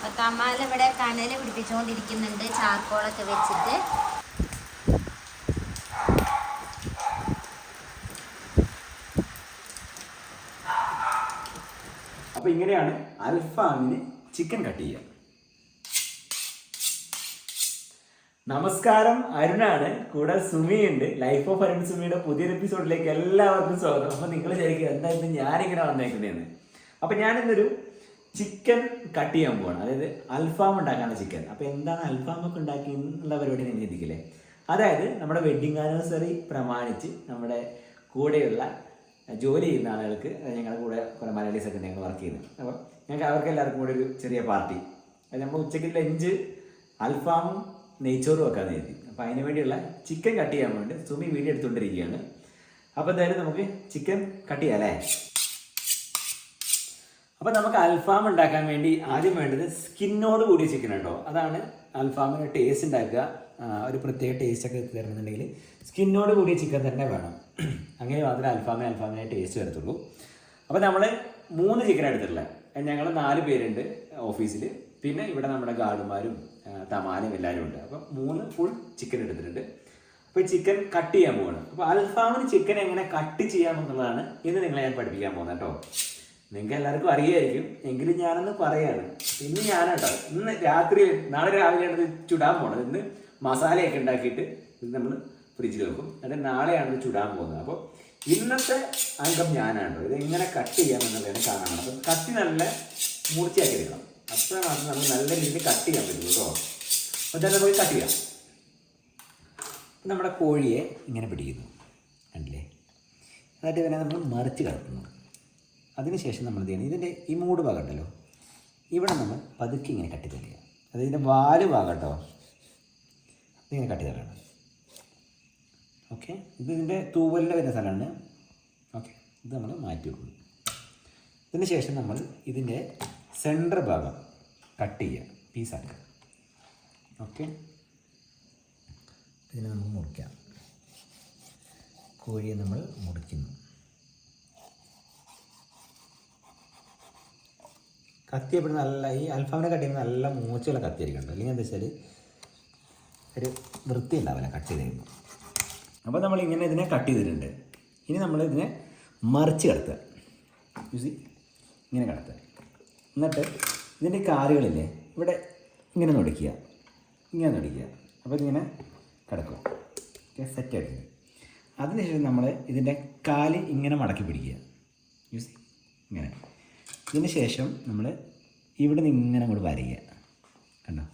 അപ്പൊ തമാല ഇവിടെ കനല് പിടിപ്പിച്ചുകൊണ്ടിരിക്കുന്നുണ്ട് ചാർക്കോളൊക്കെ വെച്ചിട്ട്. അപ്പൊ ഇങ്ങനെയാണ് അൽഫാമിന് ചിക്കൻ കട്ട് ചെയ്യുക. നമസ്കാരം, അരുണാണ്. കൂടെ സുമിയുണ്ട്. ലൈഫ് ഓഫ് അരുൺ സുമിയുടെ പുതിയൊരു എപ്പിസോഡിലേക്ക് എല്ലാവർക്കും സ്വാഗതം. അപ്പൊ നിങ്ങൾ ശരിക്കും എന്തായാലും ഞാനിങ്ങനെ വന്നേക്കുന്നതെന്ന്. അപ്പൊ ഞാനിന്നൊരു ചിക്കൻ കട്ട് ചെയ്യാൻ പോവാണ്. അതായത് അൽഫാം ഉണ്ടാക്കാനുള്ള ചിക്കൻ. അപ്പൊ എന്താണ് അൽഫാമൊക്കെ ഉണ്ടാക്കി എന്നുള്ള പരിപാടി നിങ്ങൾ ചിന്തിക്കില്ലേ? അതായത് നമ്മുടെ വെഡിങ് ആനിവേഴ്സറി പ്രമാണിച്ച് നമ്മുടെ കൂടെയുള്ള ജോലി ചെയ്യുന്ന ആളുകൾക്ക്, ഞങ്ങളുടെ കൂടെ കുറേ മലയാളീസൊക്കെ ഞങ്ങൾ വർക്ക് ചെയ്യുന്നത്. അപ്പോൾ ഞങ്ങൾക്ക് അവർക്ക് എല്ലാവർക്കും കൂടെ ഒരു ചെറിയ പാർട്ടി. അത് നമ്മൾ ഉച്ചയ്ക്ക് ലഞ്ച് അൽഫാമും നെയ്ച്ചോറും വെക്കാമെന്ന് കരുതി. അപ്പോൾ അതിന് വേണ്ടിയുള്ള ചിക്കൻ കട്ട് ചെയ്യാൻ വേണ്ടി സുമി വീഡിയോ എടുത്തുകൊണ്ടിരിക്കുകയാണ്. അപ്പോൾ എന്തായാലും നമുക്ക് ചിക്കൻ കട്ട് ചെയ്യാം അല്ലേ? അപ്പോൾ നമുക്ക് അൽഫാം ഉണ്ടാക്കാൻ വേണ്ടി ആദ്യം വേണ്ടത് സ്കിന്നോട് കൂടിയ ചിക്കൻ ഉണ്ടോ, അതാണ് അൽഫാമിന് ടേസ്റ്റ് ഉണ്ടാക്കുക. ഒരു പ്രത്യേക ടേസ്റ്റൊക്കെ തരണമെന്നുണ്ടെങ്കിൽ സ്കിന്നോട് കൂടിയ ചിക്കൻ തന്നെ വേണം. അങ്ങനെ മാത്രമേ അൽഫാമിനെ ടേസ്റ്റ് വരത്തുള്ളൂ. അപ്പോൾ നമ്മൾ 3 ചിക്കൻ എടുത്തിട്ടുള്ളത്. ഞങ്ങൾ 4 പേരുണ്ട് ഓഫീസിൽ. പിന്നെ ഇവിടെ നമ്മുടെ ഗാർഡുമാരും തമാനും എല്ലാവരും ഉണ്ട്. അപ്പോൾ 3 ഫുൾ ചിക്കൻ എടുത്തിട്ടുണ്ട്. അപ്പോൾ ചിക്കൻ കട്ട് ചെയ്യാൻ പോവാണ്. അപ്പോൾ അൽഫാമിന് ചിക്കൻ എങ്ങനെ കട്ട് ചെയ്യാമെന്നുള്ളതാണ് ഇന്ന് നിങ്ങളെ ഞാൻ പഠിപ്പിക്കാൻ പോകുന്നത് കേട്ടോ. നിങ്ങൾക്ക് എല്ലാവർക്കും അറിയായിരിക്കും, എങ്കിലും ഞാനൊന്ന് പറയാണ്. ഇന്ന് ഞാനാട്ടോ ഇന്ന് രാത്രി, നാളെ രാവിലെയാണ് ഇത് ചുടാൻ പോണത്. ഇന്ന് മസാലയൊക്കെ ഉണ്ടാക്കിയിട്ട് ഇത് നമ്മൾ ഫ്രിഡ്ജിൽ വെക്കും. എന്നിട്ട് നാളെയാണ് ഇത് ചുടാൻ പോകുന്നത്. അപ്പോൾ ഇന്നത്തെ അംഗം ഞാനാണോ ഇത് എങ്ങനെ കട്ട് ചെയ്യാമെന്നുള്ളതാണ് കാണാൻ. അപ്പം കത്തി നല്ല മൂർച്ചയാക്കി എടുക്കണം. അപ്പോഴാണ് മാത്രം നമ്മൾ നല്ല രീതിയിൽ കട്ട് ചെയ്യാൻ പറ്റുള്ളൂ കേട്ടോ. അപ്പോൾ തന്നെ പോയി കട്ട് ചെയ്യാം. നമ്മുടെ കോഴിയെ ഇങ്ങനെ പിടിക്കുന്നു കണ്ടില്ലേ? എന്നിട്ട് പിന്നെ നമ്മൾ മറിച്ച് കിടക്കുന്നു. അതിനുശേഷം നമ്മൾ എന്ത് ചെയ്യണം, ഇതിൻ്റെ ഈ മൂട് ഭാഗം ഉണ്ടല്ലോ, ഇവിടെ നമ്മൾ പതുക്കെ ഇങ്ങനെ കട്ടി തരിക. അതിൻ്റെ വാല് ഭാഗം കേട്ടോ, ഇതിങ്ങനെ കട്ടി തരണം. ഓക്കെ, ഇത് ഇതിൻ്റെ തൂവലിൻ്റെ വരുന്ന സ്ഥലമാണ്. ഓക്കെ, ഇത് നമ്മൾ മാറ്റി വെക്കുന്നു. ഇതിന് ശേഷം നമ്മൾ ഇതിൻ്റെ സെൻറ്റർ ഭാഗം കട്ട് ചെയ്യുക, പീസാക്കുക. ഓക്കെ, ഇതിനെ നമുക്ക് മുറിക്കാം. കോഴിയെ നമ്മൾ മുറിക്കുന്നു. കത്തി എപ്പോഴും നല്ല, ഈ അൽഫാമിനെ കട്ട് ചെയ്യുമ്പോൾ നല്ല മൂച്ചുള്ള കത്തി ആയിരിക്കണം. അല്ലെങ്കിൽ എന്താ വെച്ചാൽ ഒരു വൃത്തി ഉണ്ടാവില്ല കട്ട് ചെയ്ത് കഴിയുമ്പോൾ. അപ്പോൾ നമ്മളിങ്ങനെ ഇതിനെ കട്ട് ചെയ്തിട്ടുണ്ട്. ഇനി നമ്മൾ ഇതിനെ മറിച്ച് കിടത്തുക. യൂസി ഇങ്ങനെ കിടത്തുക. എന്നിട്ട് ഇതിൻ്റെ കാലുകളില്ലേ ഇവിടെ ഇങ്ങനെ നൊടിക്കുക, ഇങ്ങനെ നൊടിക്കുക. അപ്പോൾ ഇതിങ്ങനെ കിടക്കും. ഓക്കെ, സെറ്റായിട്ട്. അതിനുശേഷം നമ്മൾ ഇതിൻ്റെ കാല് ഇങ്ങനെ മടക്കി പിടിക്കുക. യൂസി ഇങ്ങനെ. ഇതിന് ശേഷം നമ്മൾ ഇവിടെ നിന്ന് ഇങ്ങനെ അങ്ങോട്ട് വരയ്ക്കുക. കണ്ടോ,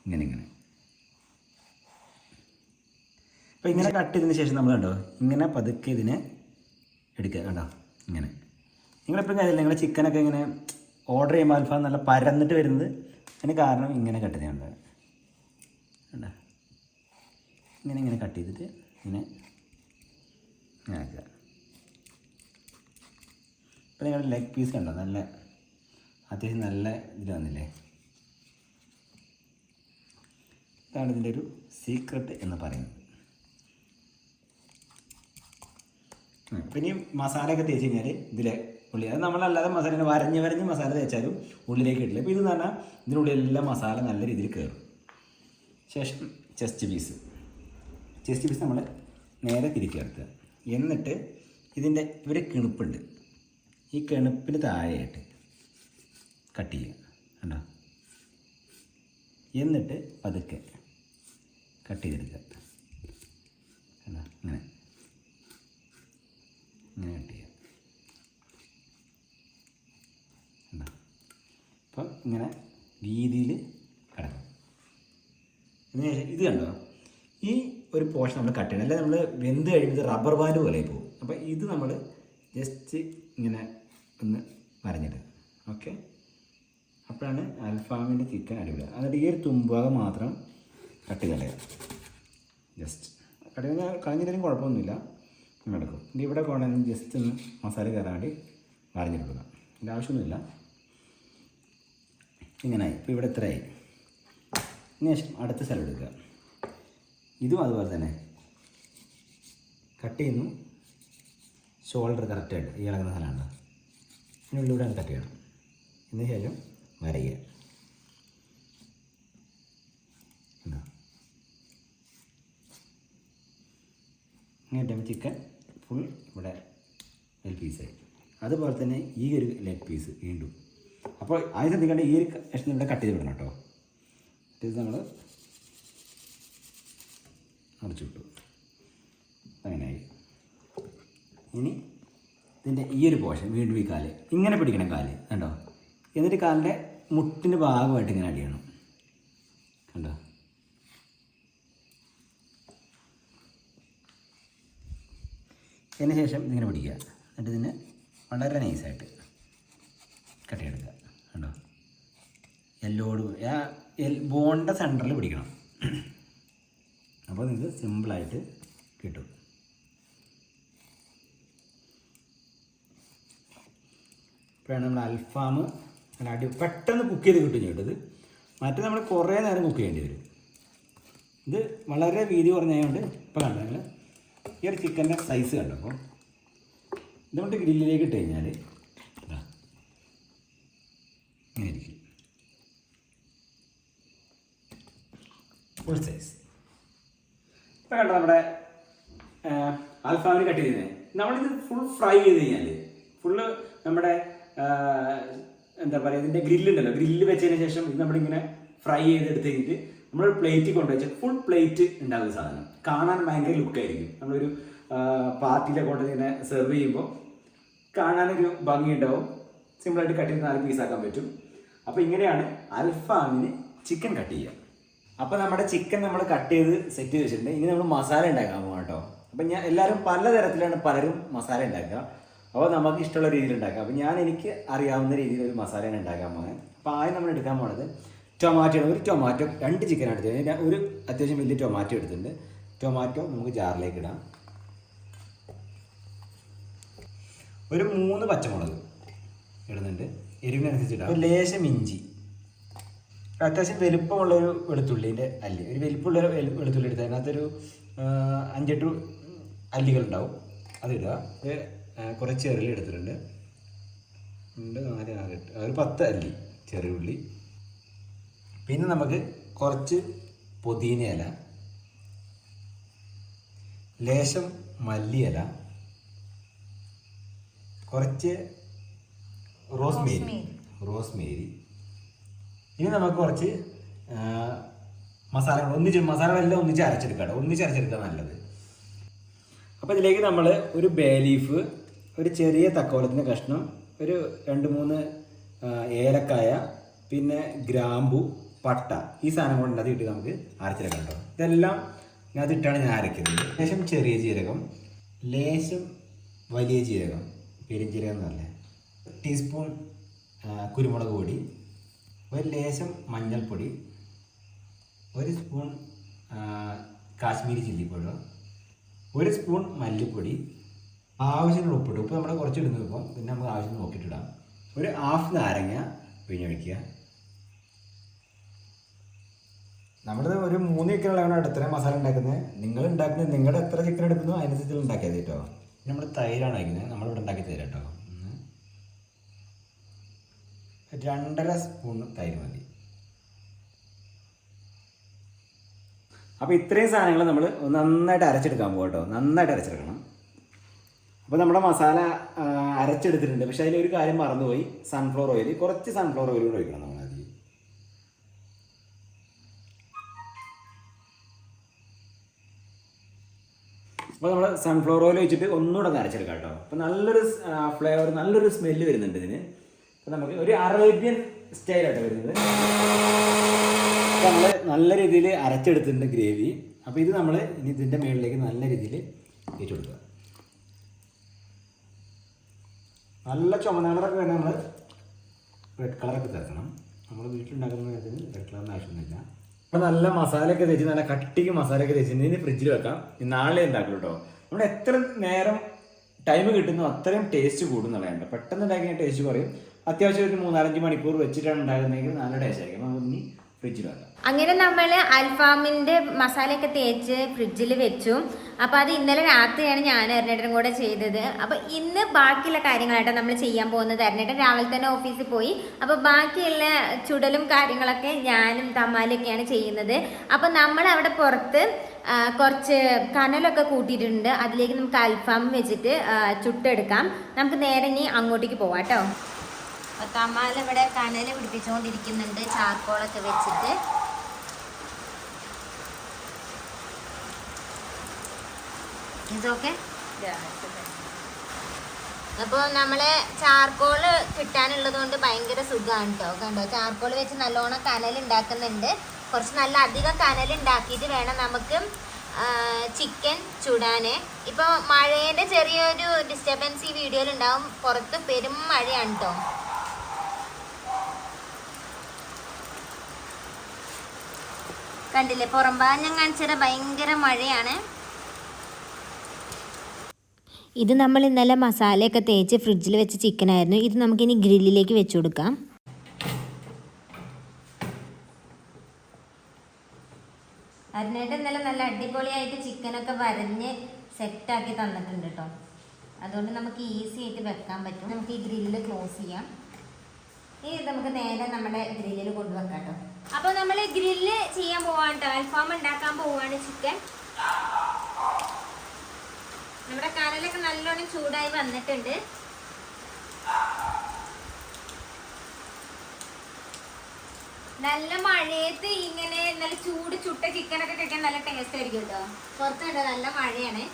ഇങ്ങനെ ഇങ്ങനെ. അപ്പോൾ ഇങ്ങനെ കട്ട് ചെയ്തതിന് ശേഷം നമ്മൾ കണ്ടോ ഇങ്ങനെ പതുക്കെ ഇതിനെ എടുക്കുക. കണ്ടോ ഇങ്ങനെ. നിങ്ങളെപ്പോഴും കാര്യമില്ല, നിങ്ങളുടെ ചിക്കനൊക്കെ ഇങ്ങനെ ഓർഡർ ചെയ്യുമ്പോൾ അൽഫാം നല്ല പരന്നിട്ട് വരുന്നത് അതിന് കാരണം ഇങ്ങനെ കട്ട് ചെയ്യുന്നുണ്ട്. കണ്ടോ, ഇങ്ങനെ ഇങ്ങനെ കട്ട് ചെയ്തിട്ട് ഇങ്ങനെ ഇങ്ങനെ ആക്കുക. ഇപ്പോൾ നിങ്ങളുടെ ലെഗ് പീസ് കണ്ടോ, നല്ല അത്യാവശ്യം നല്ല ഇതിൽ വന്നില്ലേ? ഇതാണ് ഇതിൻ്റെ ഒരു സീക്രട്ട് എന്ന് പറയുന്നത്. പിന്നെ ഈ മസാലയൊക്കെ തേച്ച് കഴിഞ്ഞാൽ ഇതിലെ ഉള്ളി, അത് നമ്മളല്ലാതെ മസാല വരഞ്ഞ് മസാല തേച്ചാലും ഉള്ളിലേക്ക് ഇട്ടില്ല. അപ്പോൾ ഇതെന്ന് പറഞ്ഞാൽ ഇതിനുള്ളിലെല്ലാം മസാല നല്ല രീതിയിൽ കയറും. ശേഷം ചെസ്റ്റ് പീസ് നമ്മൾ നേരെ തിരിക്കുക എടുക്കുക. എന്നിട്ട് ഇതിൻ്റെ ഇവിടെ കിണുപ്പുണ്ട്, ഈ കിണുപ്പിന് താഴെയായിട്ട് കട്ട് ചെയ്യുക. കണ്ടോ, എന്നിട്ട് പതുക്കെ കട്ട് ചെയ്തെടുക്കുക. കണ്ടോ, ഇങ്ങനെ ഇങ്ങനെ കട്ട് ചെയ്യുക. കണ്ടോ, അപ്പം ഇങ്ങനെ രീതിയിൽ കിടക്കും. ഇത് കണ്ടോ, ഈ ഒരു പോർഷൻ നമ്മൾ കട്ട് ചെയ്യണം. അല്ല നമ്മൾ വെന്ത് കഴിയുമ്പോൾ റബ്ബർ ബാൻഡ് പോലെ പോകും. അപ്പോൾ ഇത് നമ്മൾ ജസ്റ്റ് ഇങ്ങനെ ഒന്ന് വരഞ്ഞിടുക. ഓക്കെ, അപ്പോഴാണ് അൽഫാമിൻ്റെ ചിക്കൻ അടിപൊളി. എന്നിട്ട് ഈ ഒരു തുമ്പാകം മാത്രം കട്ട് കളയുക. ജസ്റ്റ് കട്ട് കളഞ്ഞിട്ടും കുഴപ്പമൊന്നുമില്ല, നടക്കും. ഇനി ഇവിടെ കൊണ്ടുവന്ന് ജസ്റ്റ് ഒന്ന് മസാല കയറാൻ വേണ്ടി വരഞ്ഞിടുക. ഇതിൻ്റെ ആവശ്യമൊന്നുമില്ല. ഇങ്ങനായി. ഇപ്പോൾ ഇവിടെ ഇത്രയായി. ഇനി ശേഷം അടുത്ത സ്ഥലം എടുക്കുക. ഇതും അതുപോലെ തന്നെ കട്ട് ചെയ്യുന്നു. ഷോൾഡർ കറക്റ്റായിട്ട് ഈ ഇളകുന്ന സ്ഥലമാണ്. ഇതിനുള്ളിലൂടെ കട്ട് ചെയ്യണം. അതിന് ശേഷം വരയ്ക്കുക. അതുപോലെ തന്നെ ഈ ഒരു ലെഗ് പീസ് വീണ്ടും. അപ്പോൾ ആദ്യം ശ്രദ്ധിക്കേണ്ട ഈ ഒരു കഷ്ണം ഇവിടെ കട്ട് ചെയ്ത് വിടണം കേട്ടോ. ഇത് നമ്മൾ അടച്ചു വിട്ടു. അങ്ങനെയായി. ഇനി ഇതിൻ്റെ ഈ ഒരു പോർഷൻ വീണ്ടും ഈ കാല് ഇങ്ങനെ പിടിക്കണം, കാല് കണ്ടോ. എന്നിട്ട് കാലിൻ്റെ മുട്ടിന് ഭാഗമായിട്ട് ഇങ്ങനെ അടിയണം കണ്ടോ. അതിന് ശേഷം ഇതിങ്ങനെ പിടിക്കുക. എന്നിട്ട് ഇതിനെ വളരെ നൈസായിട്ട് കട്ട് ചെയ്തെടുക്കുക കണ്ടോ. എല്ലോട് ബോണിൻ്റെ സെൻറ്ററിൽ പിടിക്കണം. അപ്പോൾ നിങ്ങൾക്ക് സിമ്പിളായിട്ട് കിട്ടും. ഇപ്പോഴാണ് നമ്മൾ അൽഫാം പെട്ടെന്ന് കുക്ക് ചെയ്ത് കിട്ടും ചെയ്യേണ്ടത്. മറ്റേ നമ്മൾ കുറേ നേരം കുക്ക് ചെയ്യേണ്ടി വരും. ഇത് വളരെ വീതി കുറഞ്ഞതുകൊണ്ട് ഇപ്പോൾ കണ്ടോ നിങ്ങൾ ഈ ഒരു ചിക്കൻ്റെ സൈസ് കണ്ടോ. അപ്പോൾ ഇതുകൊണ്ട് ഗ്രില്ലിലേക്ക് ഇട്ട് കഴിഞ്ഞാൽ ഇങ്ങനെ ഇരിക്കും, ഫുൾ സൈസ്. ഇപ്പോൾ കണ്ടോ നമ്മുടെ അൽഫാമിന് കട്ട് ചെയ്തത്. നമ്മളിത് ഫുൾ ഫ്രൈ ചെയ്ത് കഴിഞ്ഞാൽ ഫുള്ള് നമ്മുടെ എന്താ പറയുക, ഇതിൻ്റെ ഗ്രില്ലുണ്ടല്ലോ, ഗ്രില്ല് വെച്ചതിന് ശേഷം ഇത് നമ്മളിങ്ങനെ ഫ്രൈ ചെയ്തെടുത്ത് കഴിഞ്ഞിട്ട് നമ്മളൊരു പ്ലേറ്റിൽ കൊണ്ടുവച്ചാൽ ഫുൾ പ്ലേറ്റ് ഉണ്ടാകുന്ന സാധനം കാണാൻ ഭയങ്കര ലുക്കായിരിക്കും. നമ്മളൊരു പാർട്ടിയിലെ കൊണ്ടുവന്ന് ഇങ്ങനെ സെർവ് ചെയ്യുമ്പോൾ കാണാനൊരു ഭംഗി ഉണ്ടാവും. സിമ്പിളായിട്ട് കട്ട് ചെയ്ത് 4 പീസാക്കാൻ പറ്റും. അപ്പോൾ ഇങ്ങനെയാണ് അൽഫാമിന് ചിക്കൻ കട്ട് ചെയ്യുക. അപ്പോൾ നമ്മുടെ ചിക്കൻ നമ്മൾ കട്ട് ചെയ്ത് സെറ്റ് ചെയ്ത് വെച്ചിട്ടുണ്ട്. ഇനി നമ്മൾ മസാല ഉണ്ടാക്കാൻ പോകാം കേട്ടോ. അപ്പം എല്ലാവരും പലതരത്തിലാണ് പലരും മസാല ഉണ്ടാക്കുക. അപ്പോൾ നമുക്ക് ഇഷ്ടമുള്ള രീതിയിൽ ഉണ്ടാക്കാം. അപ്പോൾ എനിക്ക് അറിയാവുന്ന രീതിയിൽ ഒരു മസാലയാണ് ഉണ്ടാക്കാൻ പോകുന്നത്. അപ്പോൾ ആദ്യം നമ്മൾ എടുക്കാൻ പോകുന്നത് ടൊമാറ്റോ. ഒരു ടൊമാറ്റോ 2 ചിക്കൻ എടുത്തത്, ഒരു അത്യാവശ്യം വലിയ ടൊമാറ്റോ എടുത്തിട്ടുണ്ട്. ടൊമാറ്റോ നമുക്ക് ജാറിലേക്ക് ഇടാം. ഒരു 3 പച്ചമുളക് ഇടുന്നുണ്ട്, എരിവിനനുസരിച്ച് ഇടാം. ഒരു ലേശം ഇഞ്ചി, അത്യാവശ്യം വലുപ്പമുള്ളൊരു വെളുത്തുള്ളിൻ്റെ അല്ലി, ഒരു വലിപ്പമുള്ള വെളുത്തുള്ളി എടുത്ത് അതിനകത്തൊരു 5-8 അല്ലികളുണ്ടാവും, അതിടുക. കുറച്ച് ചെറിയ എടുത്തിട്ടുണ്ട്, 2, 4, 6, 8, ഒരു 10 അല്ലി ചെറിയ ഉള്ളി. പിന്നെ നമുക്ക് കുറച്ച് പുതിന ഇല, ലേശം മല്ലിയില, കുറച്ച് റോസ്മേരി. ഇനി നമുക്ക് കുറച്ച് മസാലകളെല്ലാം ഒന്നിച്ച് അരച്ചെടുക്കുക നല്ലത്. അപ്പോൾ ഇതിലേക്ക് നമ്മൾ ഒരു ബേ ലീഫ്, ഒരു ചെറിയ തക്കോലത്തിൻ്റെ കഷ്ണം, ഒരു 2-3 ഏലക്കായ, പിന്നെ ഗ്രാമ്പു, പട്ട, ഈ സാധനം കൊണ്ട് അതിട്ട് നമുക്ക് അരച്ചെടുക്കാം കേട്ടോ. ഇതെല്ലാം അതിട്ടാണ് ഞാൻ അരയ്ക്കുന്നത്. ലേശം ചെറിയ ജീരകം, ലേശം വലിയ ജീരകം, പെരുംജീരകം എന്ന് പറഞ്ഞാൽ, ടീസ്പൂൺ കുരുമുളക് പൊടി, ഒരു ലേശം മഞ്ഞൾപ്പൊടി, 1 spoon Kashmiri chilli powder, 1 spoon മല്ലിപ്പൊടി, ആവശ്യത്തിന് ഉപ്പിടും. ഉപ്പ് നമ്മൾ കുറച്ച് ഇടുന്നത് ഇപ്പം, പിന്നെ നമുക്ക് ആവശ്യത്തിന് നോക്കിയിട്ടിടാം. ഒരു 1/2 നാരങ്ങ പിഴിഞ്ഞൊഴിക്കുക. നമ്മുടെ ഒരു 3 ചിക്കൻ ഉള്ളതാണ് എത്ര മസാല ഉണ്ടാക്കുന്നത്. നിങ്ങളുടെ എത്ര ചിക്കൻ എടുക്കുന്നു അതിനനുസരിച്ച് ഉണ്ടാക്കിയത് കേട്ടോ. നമ്മൾ തൈരാണ് കഴിക്കുന്നത്, നമ്മളിവിടെ ഉണ്ടാക്കി തരാം കേട്ടോ. 2.5 സ്പൂൺ തൈര് മതി. അപ്പോൾ ഇത്രയും സാധനങ്ങൾ നമ്മൾ നന്നായിട്ട് അരച്ചെടുക്കാൻ പോകും കേട്ടോ. നന്നായിട്ട് അരച്ചെടുക്കണം. അപ്പോൾ നമ്മുടെ മസാല അരച്ചെടുത്തിട്ടുണ്ട്. പക്ഷേ അതിലൊരു കാര്യം മറന്നുപോയി, സൺഫ്ലവർ ഓയിൽ. കുറച്ച് സൺഫ്ലവർ ഓയിൽ കൂടെ ഒഴിക്കണം നമ്മൾ ആദ്യം. അപ്പോൾ നമ്മൾ സൺഫ്ലവർ ഓയിൽ ഒഴിച്ചിട്ട് ഒന്നുകൂടെ ഒന്ന് അരച്ചെടുക്കാം കേട്ടോ. അപ്പോൾ നല്ലൊരു ഫ്ലേവർ, നല്ലൊരു സ്മെല്ല് വരുന്നുണ്ട് ഇതിന്. അപ്പോൾ നമുക്ക് ഒരു അറേബ്യൻ സ്റ്റൈലായിട്ട് വരുന്നത്. അപ്പോൾ നമ്മൾ നല്ല രീതിയിൽ അരച്ചെടുത്തിട്ടുണ്ട് ഗ്രേവി. അപ്പോൾ ഇത് നമ്മൾ ഇനി ഇതിൻ്റെ മുകളിലേക്ക് നല്ല രീതിയിൽ വെച്ച് കൊടുക്കുക. നല്ല ചുമന്ന കളറൊക്കെ വേണം, നമ്മൾ റെഡ് കളറൊക്കെ ചേർക്കണം. നമ്മൾ വീട്ടിലുണ്ടാക്കുന്ന റെഡ് കളറിന് ആവശ്യമൊന്നുമില്ല. അപ്പോൾ നല്ല മസാലയൊക്കെ തേച്ച്, നല്ല കട്ടിക്ക് മസാലയൊക്കെ തേച്ച് ഇതിന് ഫ്രിഡ്ജിൽ വെക്കാം. നാളെ ഉണ്ടാക്കുള്ളൂ കേട്ടോ. നമ്മൾ എത്ര നേരം ടൈം കിട്ടുന്നു അത്രയും ടേസ്റ്റ് കൂടുന്നുള്ളതാണ്. പെട്ടെന്ന് ഉണ്ടാക്കിയ ടേസ്റ്റ് കുറയും. അത്യാവശ്യം ഒരു 3-4-5 മണിക്കൂർ വെച്ചിട്ടാണ് ഉണ്ടാകുന്നതെങ്കിൽ നല്ല ടേസ്റ്റ് ആയിരിക്കും. അപ്പോൾ ഇനി ഫ്രിഡ്ജിൽ വെക്കാം. അങ്ങനെ നമ്മൾ അൽഫാമിൻ്റെ മസാലയൊക്കെ തേച്ച് ഫ്രിഡ്ജിൽ വെച്ചു. അപ്പോൾ അത് ഇന്നലെ രാത്രിയാണ് ഞാൻ അരുണേട്ടനും കൂടെ ചെയ്തത്. അപ്പോൾ ഇന്ന് ബാക്കിയുള്ള കാര്യങ്ങളായിട്ട് നമ്മൾ ചെയ്യാൻ പോകുന്നത്. അരുണേട്ടൻ രാവിലെ തന്നെ ഓഫീസിൽ പോയി. അപ്പോൾ ബാക്കിയുള്ള ചുടലും കാര്യങ്ങളൊക്കെ ഞാനും തമാലൊക്കെയാണ് ചെയ്യുന്നത്. അപ്പോൾ നമ്മൾ അവിടെ പുറത്ത് കുറച്ച് കനലൊക്കെ കൂട്ടിയിട്ടുണ്ട്. അതിലേക്ക് നമുക്ക് അൽഫാം വെച്ചിട്ട് ചുട്ടെടുക്കാം. നമുക്ക് നേരെ ഇനി അങ്ങോട്ടേക്ക് പോവാം കേട്ടോ. അപ്പോൾ തമാല ഇവിടെ കനൽ പിടിപ്പിച്ചുകൊണ്ടിരിക്കുന്നുണ്ട് ചാർക്കോളൊക്കെ വെച്ചിട്ട്. ഇതൊക്കെ അപ്പോൾ നമ്മളെ ചാർക്കോള് കിട്ടാനുള്ളത് കൊണ്ട് ഭയങ്കര സുഖമാണ് കേട്ടോ. കണ്ടോ, ചാർക്കോൾ വെച്ച് നല്ലോണം കനൽ ഉണ്ടാക്കുന്നുണ്ട്. കുറച്ച് നല്ല അധികം കനൽ ഉണ്ടാക്കിയിട്ട് വേണം നമുക്ക് ചിക്കൻ ചുടാൻ. ഇപ്പോൾ മഴേൻ്റെ ചെറിയൊരു ഡിസ്റ്റർബൻസ് ഈ വീഡിയോയിൽ ഉണ്ടാവും. പുറത്ത് പെരും മഴയാണ് കേട്ടോ. കണ്ടില്ലേ, പുറം ഭാഗം ഞാൻ കാണിച്ചത് ഭയങ്കര മഴയാണ്. ഇത് നമ്മൾ ഇന്നലെ മസാലയൊക്കെ തേച്ച് ഫ്രിഡ്ജിൽ വെച്ച ചിക്കനായിരുന്നു. ഇത് നമുക്കിനി ഗ്രില്ലിലേക്ക് വെച്ച് കൊടുക്കാം. അതിനായിട്ട് ഇന്നലെ നല്ല അടിപൊളിയായിട്ട് ചിക്കനൊക്കെ വരഞ്ഞ് സെറ്റാക്കി തന്നിട്ടുണ്ട് കേട്ടോ. അതുകൊണ്ട് നമുക്ക് ഈസി ആയിട്ട് വെക്കാൻ പറ്റും. നമുക്ക് ഈ ഗ്രില്ല് ക്ലോസ് ചെയ്യാം. ഇനി നമുക്ക് നേരെ നമ്മുടെ ഗ്രില്ലിൽ കൊണ്ടുവെക്കാം കേട്ടോ. അപ്പോൾ നമ്മൾ ഗ്രില്ല് ചെയ്യാൻ പോവാണ് കേട്ടോ. അൽഫാം ഉണ്ടാക്കാൻ പോവാണ് ചിക്കൻ. നമ്മുടെ കനലൊക്കെ നല്ലോണം ചൂടായി വന്നിട്ടുണ്ട്. നല്ല മഴയത്ത് ഇങ്ങനെ നല്ല ചൂട് ചുട്ട ചിക്കനൊക്കെ കഴിക്കാൻ നല്ല ടേസ്റ്റ് ആയിരിക്കും കേട്ടോ. പുറത്തുണ്ട് നല്ല മഴയാണ്.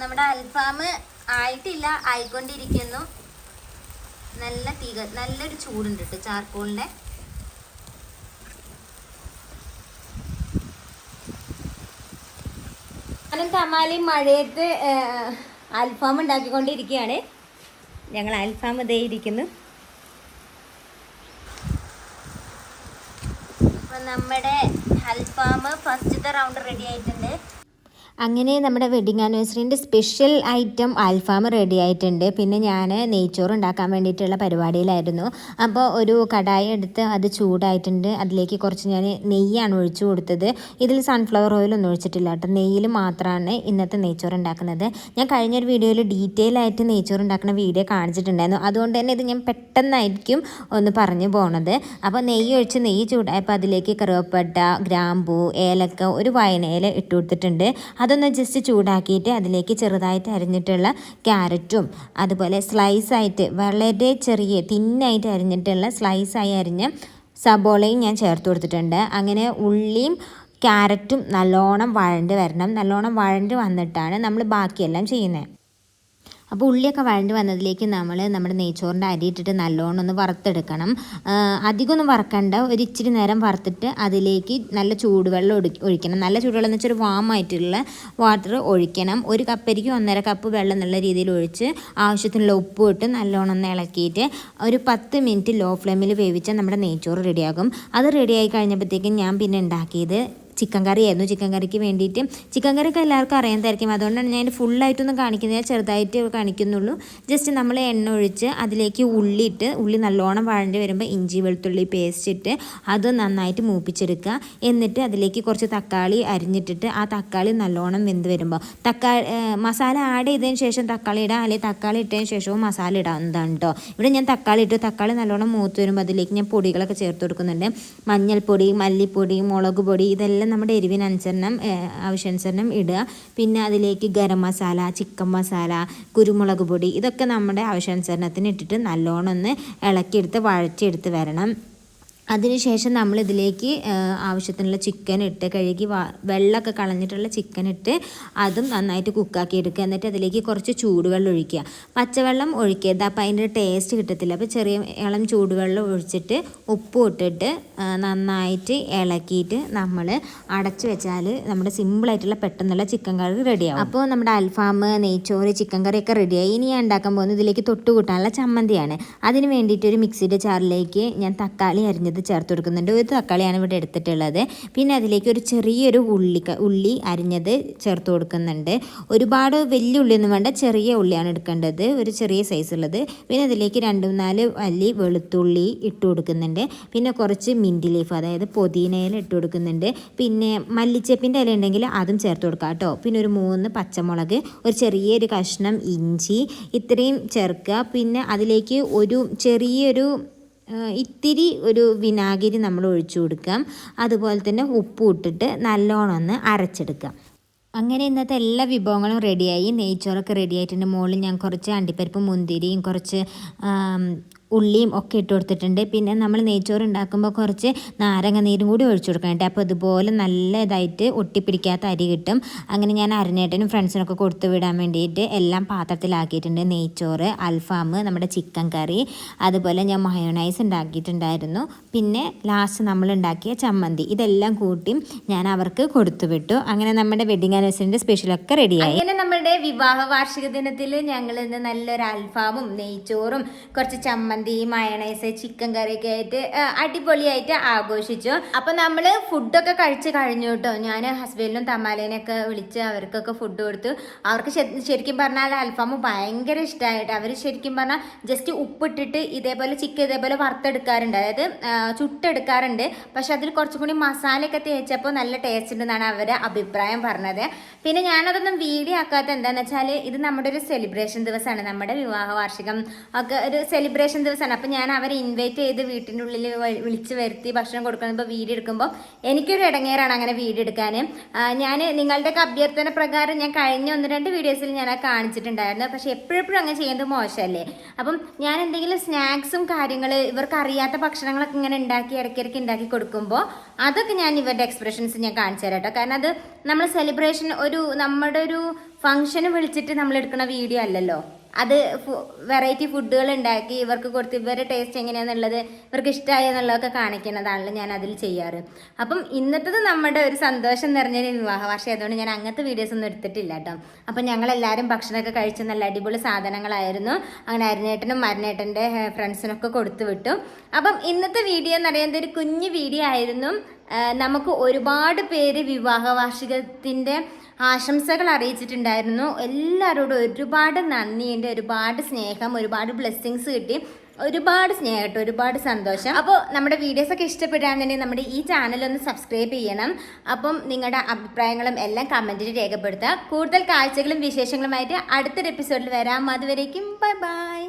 നമ്മുടെ അൽഫാം ആയിട്ടില്ല, ആയിക്കൊണ്ടിരിക്കുന്നു. നല്ല നല്ലൊരു ചൂടുണ്ട് കേട്ടോ ചാർക്കോളിൻ്റെ. ഞാനും തമാലയും മഴയത്ത് അൽഫാം ഉണ്ടാക്കിക്കൊണ്ടിരിക്കുകയാണ്. ഞങ്ങൾ അൽഫാം ഇതേ ഇരിക്കുന്നു. അപ്പം നമ്മുടെ അൽഫാം ഫസ്റ്റത്തെ റൗണ്ട് റെഡി ആയിട്ടുണ്ട്. അങ്ങനെ നമ്മുടെ വെഡിങ് ആനിവേഴ്സറിൻ്റെ സ്പെഷ്യൽ ഐറ്റം അൽഫാം റെഡി ആയിട്ടുണ്ട്. പിന്നെ ഞാൻ നെയ്ച്ചോറ് ഉണ്ടാക്കാൻ വേണ്ടിയിട്ടുള്ള പരിപാടിയിലായിരുന്നു. അപ്പോൾ ഒരു കടായി എടുത്ത് അത് ചൂടായിട്ടുണ്ട്. അതിലേക്ക് കുറച്ച് ഞാൻ നെയ്യാണ് ഒഴിച്ചു കൊടുത്തത്. ഇതിൽ സൺഫ്ലവർ ഓയിലൊന്നും ഒഴിച്ചിട്ടില്ല കേട്ടോ. നെയ്യിൽ മാത്രമാണ് ഇന്നത്തെ നെയ്ച്ചോറ് ഉണ്ടാക്കുന്നത്. ഞാൻ കഴിഞ്ഞൊരു വീഡിയോയിൽ ഡീറ്റെയിൽ ആയിട്ട് നെയ്ച്ചോറ് ഉണ്ടാക്കുന്ന വീഡിയോ കാണിച്ചിട്ടുണ്ടായിരുന്നു. അതുകൊണ്ട് തന്നെ ഇത് ഞാൻ പെട്ടെന്നായിരിക്കും ഒന്ന് പറഞ്ഞു പോണത്. അപ്പോൾ നെയ്യ് ഒഴിച്ച് നെയ്യ് ചൂടായപ്പോൾ അതിലേക്ക് കറുവപ്പട്ട, ഗ്രാമ്പൂ, ഏലക്ക, ഒരു വയനയില ഇട്ട് കൊടുത്തിട്ടുണ്ട്. അതൊന്ന് ജസ്റ്റ് ചൂടാക്കിയിട്ട് അതിലേക്ക് ചെറുതായിട്ട് അരിഞ്ഞിട്ടുള്ള ക്യാരറ്റും അതുപോലെ സ്ലൈസായിട്ട് വളരെ ചെറിയ തിന്നായിട്ട് അരിഞ്ഞിട്ടുള്ള സ്ലൈസായി അരിഞ്ഞ സബോളയും ഞാൻ ചേർത്ത് കൊടുത്തിട്ടുണ്ട്. അങ്ങനെ ഉള്ളിയും ക്യാരറ്റും നല്ലോണം വഴണ്ട് വരണം. നല്ലോണം വഴണ്ട് വന്നിട്ടാണ് നമ്മൾ ബാക്കിയെല്ലാം ചെയ്യുന്നത്. അപ്പോൾ ഉള്ളിയൊക്കെ വഴണ്ട് വന്നതിലേക്ക് നമ്മുടെ നെയ്ച്ചോറിൻ്റെ അരി ഇട്ടിട്ട് നല്ലോണം ഒന്ന് വറുത്തെടുക്കണം. അധികമൊന്നും വറക്കണ്ട, ഒരു ഇച്ചിരി നേരം വറുത്തിട്ട് അതിലേക്ക് നല്ല ചൂടുവെള്ളം ഒഴിക്കണം. നല്ല ചൂടുവെള്ളം എന്ന് വെച്ചാൽ ഒരു വാമായിട്ടുള്ള വാട്ടർ ഒഴിക്കണം. ഒരു കപ്പരിക്ക് 1.5 കപ്പ് വെള്ളം എന്നുള്ള രീതിയിൽ ഒഴിച്ച് ആവശ്യത്തിനുള്ള ഉപ്പ് ഇട്ട് നല്ലോണം ഒന്ന് ഇളക്കിയിട്ട് ഒരു 10 മിനിറ്റ് ലോ ഫ്ലെയിമിൽ വേവിച്ചാൽ നമ്മുടെ നെയ്ച്ചോറ് റെഡിയാകും. അത് റെഡിയായി കഴിഞ്ഞപ്പോഴത്തേക്കും ഞാൻ പിന്നെ ഉണ്ടാക്കിയത് ചിക്കൻ കറിയായിരുന്നു. ചിക്കൻ കറിക്ക് വേണ്ടിയിട്ട് ചിക്കൻ കറിയൊക്കെ എല്ലാവർക്കും അറിയാമായിരിക്കും. അതുകൊണ്ടാണ് ഞാൻ ഫുള്ളായിട്ടൊന്നും കാണിക്കുന്നത്, ചെറുതായിട്ട് കാണിക്കുന്നുള്ളൂ. ജസ്റ്റ് നമ്മൾ എണ്ണ ഒഴിച്ച് അതിലേക്ക് ഉള്ളി നല്ലോണം വഴണ്ടി വരുമ്പോൾ ഇഞ്ചി വെളുത്തുള്ളി പേസ്റ്റ് ഇട്ട് അത് നന്നായിട്ട് മൂപ്പിച്ചെടുക്കുക. എന്നിട്ട് അതിലേക്ക് കുറച്ച് തക്കാളി അരിഞ്ഞിട്ടിട്ട് ആ തക്കാളി നല്ലോണം വെന്ത് വരുമ്പോൾ മസാല ആഡ് ചെയ്തതിന് ശേഷം തക്കാളി ഇടാം, അല്ലെങ്കിൽ തക്കാളി ഇട്ടതിന് ശേഷവും മസാല ഇടാവുന്നതാണ് കേട്ടോ. ഇവിടെ ഞാൻ തക്കാളി ഇട്ടു. തക്കാളി നല്ലോണം മൂത്ത് വരുമ്പോൾ അതിലേക്ക് ഞാൻ പൊടികളൊക്കെ ചേർത്ത് കൊടുക്കുന്നുണ്ട്. മഞ്ഞൾപ്പൊടി, മല്ലിപ്പൊടി, മുളക് പൊടി, ഇതെല്ലാം നമ്മുടെ എരിവിനനുസരണം ആവശ്യാനുസരണം ഇടുക. പിന്നെ അതിലേക്ക് ഗരം മസാല, ചിക്കൻ മസാല, കുരുമുളക് പൊടി, ഇതൊക്കെ നമ്മുടെ ആവശ്യാനുസരണത്തിന് ഇട്ടിട്ട് നല്ലോണം ഒന്ന് ഇളക്കിയെടുത്ത് വഴറ്റിയെടുത്ത് വരണം. അതിനുശേഷം നമ്മളിതിലേക്ക് ആവശ്യത്തിനുള്ള ചിക്കൻ ഇട്ട് കഴുകി വെള്ളമൊക്കെ കളഞ്ഞിട്ടുള്ള ചിക്കൻ ഇട്ട് അതും നന്നായിട്ട് കുക്കാക്കി എടുക്കുക. എന്നിട്ട് അതിലേക്ക് കുറച്ച് ചൂടുവെള്ളം ഒഴിക്കുക. പച്ചവെള്ളം ഒഴിക്കരുത്, അപ്പോൾ അതിൻ്റെ ടേസ്റ്റ് കിട്ടത്തില്ല. അപ്പോൾ ചെറിയ ഇളം ചൂടുവെള്ളം ഒഴിച്ചിട്ട് ഉപ്പും ഇട്ടിട്ട് നന്നായിട്ട് ഇളക്കിയിട്ട് നമ്മൾ അടച്ചു വെച്ചാൽ നമ്മുടെ സിമ്പിളായിട്ടുള്ള പെട്ടെന്നുള്ള ചിക്കൻ കറി റെഡിയാവും. അപ്പോൾ നമ്മുടെ അൽഫാം, നെയ്ച്ചോറ്, ചിക്കൻ കറിയൊക്കെ റെഡിയായി. ഇനി ഞാൻ ഉണ്ടാക്കാൻ പോകുന്നത് ഇതിലേക്ക് തൊട്ട് കൂട്ടാനുള്ള ചമ്മന്തിയാണ്. അതിന് വേണ്ടിയിട്ട് ഒരു മിക്സിയുടെ ജാറിലേക്ക് ഞാൻ തക്കാളി അരിഞ്ഞത് ചേർത്ത് കൊടുക്കുന്നുണ്ട്. ഒരു തക്കാളിയാണ് ഇവിടെ എടുത്തിട്ടുള്ളത്. പിന്നെ അതിലേക്ക് ഒരു ചെറിയൊരു ഉള്ളി അരിഞ്ഞത് ചേർത്ത് കൊടുക്കുന്നുണ്ട്. ഒരുപാട് വലിയ ഉള്ളിയൊന്നും വേണ്ട, ചെറിയ ഉള്ളിയാണ് എടുക്കേണ്ടത്, ഒരു ചെറിയ സൈസുള്ളത്. പിന്നെ അതിലേക്ക് 2-4 അല്ലി വെളുത്തുള്ളി ഇട്ട് കൊടുക്കുന്നുണ്ട്. പിന്നെ കുറച്ച് മിൻറ്റ് ലീഫ്, അതായത് പുതിനയില ഇട്ട് കൊടുക്കുന്നുണ്ട്. പിന്നെ മല്ലിച്ചപ്പിൻ്റെ ഇല ഉണ്ടെങ്കിൽ അതും ചേർത്ത് കൊടുക്കാം കേട്ടോ. പിന്നെ ഒരു 3 പച്ചമുളക്, ഒരു ചെറിയൊരു കഷ്ണം ഇഞ്ചി, ഇത്രയും ചേർക്കുക. പിന്നെ അതിലേക്ക് ഒരു ചെറിയൊരു ഇത്തിരി ഒരു വിനാഗിരി നമ്മൾ ഒഴിച്ചു കൊടുക്കാം. അതുപോലെ തന്നെ ഉപ്പ് ഇട്ടിട്ട് നല്ലോണം ഒന്ന് അരച്ചെടുക്കാം. അങ്ങനെ ഇന്നത്തെ എല്ലാ വിഭവങ്ങളും റെഡിയായി. നെയ്ച്ചോറൊക്കെ റെഡി ആയിട്ടുണ്ട്. മുകളിൽ ഞാൻ കുറച്ച് അണ്ടിപ്പരിപ്പും മുന്തിരിയും കുറച്ച് ഉള്ളിയും ഒക്കെ ഇട്ട് കൊടുത്തിട്ടുണ്ട്. പിന്നെ നമ്മൾ നെയ്ച്ചോറ് ഉണ്ടാക്കുമ്പോൾ കുറച്ച് നാരങ്ങ നീരും കൂടി ഒഴിച്ചു കൊടുക്കണം. അപ്പോൾ ഇതുപോലെ നല്ല ഇതായിട്ട് ഒട്ടിപ്പിടിക്കാത്ത അരി കിട്ടും. അങ്ങനെ ഞാൻ അരഞ്ഞേട്ടനും ഫ്രണ്ട്സിനൊക്കെ കൊടുത്തു വിടാൻ വേണ്ടിയിട്ട് എല്ലാം പാത്രത്തിലാക്കിയിട്ടുണ്ട്. നെയ്ച്ചോറ്, അൽഫാം, നമ്മുടെ ചിക്കൻ കറി, അതുപോലെ ഞാൻ മയോണൈസ് ഉണ്ടാക്കിയിട്ടുണ്ടായിരുന്നു. പിന്നെ ലാസ്റ്റ് നമ്മൾ ഉണ്ടാക്കിയ ചമ്മന്തി, ഇതെല്ലാം കൂട്ടി ഞാൻ അവർക്ക് കൊടുത്തു വിട്ടു. അങ്ങനെ നമ്മുടെ വെഡിങ് ആനിവേഴ്സറിൻ്റെ സ്പെഷ്യലൊക്കെ റെഡിയായി. അങ്ങനെ നമ്മുടെ വിവാഹ വാർഷിക ദിനത്തിൽ ഞങ്ങൾ ഇന്ന് നല്ലൊരു അൽഫാമും നെയ്ച്ചോറും കുറച്ച് ചമ്മന്തി, മയണൈസ്, ചിക്കൻ കറിയൊക്കെ ആയിട്ട് അടിപൊളിയായിട്ട് ആഘോഷിച്ചു. അപ്പൊ നമ്മള് ഫുഡൊക്കെ കഴിച്ച് കഴിഞ്ഞു കേട്ടോ. ഞാൻ ഹസ്ബൻഡിനും തമാലേനെയൊക്കെ വിളിച്ച് അവർക്കൊക്കെ ഫുഡ് കൊടുത്തു. അവർക്ക് ശരിക്കും പറഞ്ഞാൽ അൽഫാം ഭയങ്കര ഇഷ്ടമായിട്ട് അവർ ശരിക്കും പറഞ്ഞാൽ ജസ്റ്റ് ഉപ്പിട്ടിട്ട് ഇതേപോലെ ചിക്കൻ ഇതേപോലെ വറുത്തെടുക്കാറുണ്ട്, അതായത് ചുട്ടെടുക്കാറുണ്ട്. പക്ഷെ അതിൽ കുറച്ചും കൂടി മസാലയൊക്കെ തേച്ചപ്പോൾ നല്ല ടേസ്റ്റ് ഉണ്ടെന്നാണ് അവർ അഭിപ്രായം പറഞ്ഞത്. പിന്നെ ഞാനതൊന്നും വീഡിയോ ആക്കാത്ത എന്താണെന്ന് വെച്ചാൽ ഇത് നമ്മുടെ ഒരു സെലിബ്രേഷൻ ദിവസമാണ്, നമ്മുടെ വിവാഹ വാർഷികം ഒക്കെ ഒരു സെലിബ്രേഷൻ ദിവസമാണ്. അപ്പം ഞാൻ അവരെ ഇൻവൈറ്റ് ചെയ്ത് വീട്ടിൻ്റെ ഉള്ളിൽ വിളിച്ച് വരുത്തി ഭക്ഷണം കൊടുക്കുമ്പോൾ വീഡിയോ എടുക്കുമ്പോൾ എനിക്കൊരു ഇടങ്ങേറാണ് അങ്ങനെ വീഡിയോ എടുക്കാൻ. ഞാൻ നിങ്ങളുടെയൊക്കെ അഭ്യർത്ഥന പ്രകാരം ഞാൻ കഴിഞ്ഞ 1-2 വീഡിയോസിൽ ഞാൻ കാണിച്ചിട്ടുണ്ടായിരുന്നു. പക്ഷെ എപ്പോഴെപ്പോഴും അങ്ങനെ ചെയ്യുന്നത് മോശമല്ലേ. അപ്പം ഞാൻ എന്തെങ്കിലും സ്നാക്സും കാര്യങ്ങൾ ഇവർക്ക് അറിയാത്ത ഭക്ഷണങ്ങളൊക്കെ ഇങ്ങനെ ഉണ്ടാക്കി ഇടയ്ക്കിടയ്ക്ക് ഉണ്ടാക്കി കൊടുക്കുമ്പോൾ അതൊക്കെ ഞാൻ ഇവരുടെ എക്സ്പ്രഷൻസ് ഞാൻ കാണിച്ചു തരാം കേട്ടോ. കാരണം അത് നമ്മൾ സെലിബ്രേഷൻ നമ്മുടെ ഒരു ഫംഗ്ഷന് വിളിച്ചിട്ട് നമ്മൾ എടുക്കുന്ന വീഡിയോ അല്ലല്ലോ. അത് വെറൈറ്റി ഫുഡുകൾ ഉണ്ടാക്കി ഇവർക്ക് കൊടുത്ത് ഇവരുടെ ടേസ്റ്റ് എങ്ങനെയാണെന്നുള്ളത് ഇവർക്ക് ഇഷ്ടമായി എന്നുള്ളതൊക്കെ കാണിക്കുന്നതാണല്ലോ ഞാൻ അതിൽ ചെയ്യാറ്. അപ്പം ഇന്നത്തത് നമ്മുടെ ഒരു സന്തോഷം നിറഞ്ഞൊരു വിവാഹ വാർഷികം ആയതുകൊണ്ട് ഞാൻ അങ്ങനത്തെ വീഡിയോസ് ഒന്നും എടുത്തിട്ടില്ല കേട്ടോ. അപ്പം ഞങ്ങളെല്ലാവരും ഭക്ഷണമൊക്കെ കഴിച്ച് നല്ല അടിപൊളി സാധനങ്ങളായിരുന്നു. അങ്ങനെ അരുണേട്ടനും മരുണേട്ടൻ്റെ ഫ്രണ്ട്സിനൊക്കെ കൊടുത്തു വിട്ടു. അപ്പം ഇന്നത്തെ വീഡിയോ എന്ന് പറയുന്നത് ഒരു കുഞ്ഞു വീഡിയോ ആയിരുന്നു. നമുക്ക് ഒരുപാട് പേര് വിവാഹ വാർഷികത്തിൻ്റെ ആശംസകൾ അറിയിച്ചിട്ടുണ്ടായിരുന്നു. എല്ലാവരോടും ഒരുപാട് നന്ദിയുണ്ട്, ഒരുപാട് സ്നേഹം, ഒരുപാട് ബ്ലെസ്സിങ്സ് കിട്ടി, ഒരുപാട് സ്നേഹം കേട്ടോ, ഒരുപാട് സന്തോഷം. അപ്പോൾ നമ്മുടെ വീഡിയോസൊക്കെ ഇഷ്ടപ്പെടുകയാണെന്നുണ്ടെങ്കിൽ നമ്മുടെ ഈ ചാനലൊന്ന് സബ്സ്ക്രൈബ് ചെയ്യണം. അപ്പം നിങ്ങളുടെ അഭിപ്രായങ്ങളും എല്ലാം കമൻറ്റിൽ രേഖപ്പെടുത്തുക. കൂടുതൽ കാഴ്ചകളും വിശേഷങ്ങളുമായിട്ട് അടുത്തൊരു എപ്പിസോഡിൽ വരാം. അതുവരേക്കും ബൈ ബൈ.